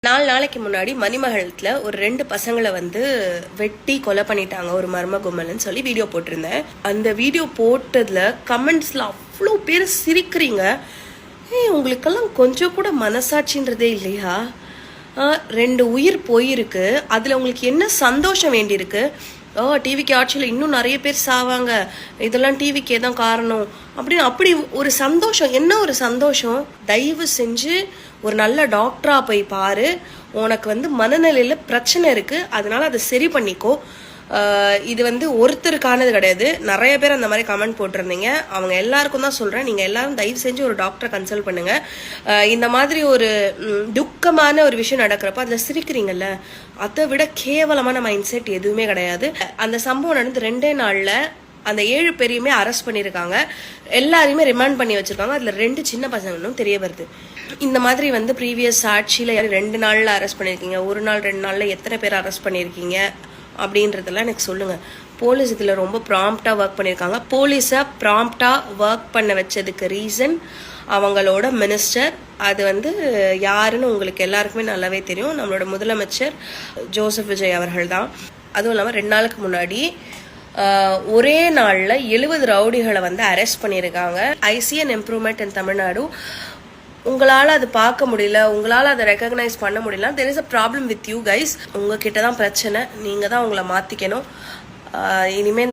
4 நாளைக்கு முன்னாடி மணிமகலத்துல ஒரு 2 பசங்களை வெட்டி கொலை பண்ணிட்டாங்க ஒரு மர்ம கும்பல்னு சொல்லி வீடியோ போட்டிருந்தேன். அந்த வீடியோ போட்டதுல கமெண்ட்ஸ்ல அவ்வளோ பேர் சிரிக்கிறீங்க. உங்களுக்கெல்லாம் கொஞ்சம் கூட மனசாட்சின்றதே இல்லையா? 2 உயிர் போயிருக்கு, அதுல உங்களுக்கு என்ன சந்தோஷம் வேண்டியிருக்கு? டிவிக்கு ஆட்சியில் இன்னும் நிறைய பேர் சாவாங்க, இதெல்லாம் டிவிக்கே தான் காரணம் அப்படின்னு அப்படி ஒரு சந்தோஷம். என்ன ஒரு சந்தோஷம்? தயவு செஞ்சு ஒரு நல்ல டாக்டரா போய் பாரு. உனக்கு மனநிலையில பிரச்சனை இருக்கு, அதனால அதை சரி பண்ணிக்கோ. இது ஒருத்தருக்கானது கிடையாது, நிறைய பேர் அந்த மாதிரி கமெண்ட் போட்டிருந்தீங்க. அவங்க எல்லாருக்கும் தான் சொல்றேன், நீங்க எல்லாரும் தயவு செஞ்சு ஒரு டாக்டரை கன்சல்ட் பண்ணுங்க. இந்த மாதிரி ஒரு துக்கமான ஒரு விஷயம் நடக்கிறப்ப அதுல சிரிக்கிறீங்கல்ல, அதை விட கேவலமான மைண்ட் செட் எதுவுமே கிடையாது. அந்த சம்பவம் நடந்து 2 நாள்ல அந்த 7 பேரையுமே அரெஸ்ட் பண்ணியிருக்காங்க, எல்லாரையுமே ரிமாண்ட் பண்ணி வச்சிருக்காங்க. அதுல 2 சின்ன பசங்களும் தெரிய வருது. இந்த மாதிரி ப்ரீவியஸ் ஆட்சியில 2 நாள்ல அரெஸ்ட் பண்ணிருக்கீங்க, 1 நாள் 2 நாள்ல எத்தனை பேர் அரெஸ்ட் பண்ணிருக்கீங்க அப்படின்றதெல்லாம் எனக்கு சொல்லுங்க. போலீஸ் இதுல ரொம்ப ப்ராம்ப்டா ஒர்க் பண்ணியிருக்காங்க. போலீஸை ப்ராம்ப்டா ஒர்க் பண்ண வச்சதுக்கு ரீசன் அவங்களோட மினிஸ்டர். அது யாருன்னு உங்களுக்கு எல்லாருக்குமே நல்லாவே தெரியும், நம்மளோட முதலமைச்சர் ஜோசப் விஜய் அவர்கள் தான். அதுவும் இல்லாமல் 2 நாளுக்கு முன்னாடி ஒரே நாள்ல 70 ரவுடிகளை அரெஸ்ட் பண்ணியிருக்காங்க. ஐசிஎன் இம்ப்ரூவ்மெண்ட் இன் தமிழ்நாடு. உங்களால் அது பார்க்க முடியல, உங்களால் அதை ரெக்கக்னைஸ் பண்ண முடியல, there is a problem with you guys. உங்ககிட்ட தான் பிரச்சனை, நீங்கள் தான் உங்களை மாற்றிக்கணும். இனிமேல்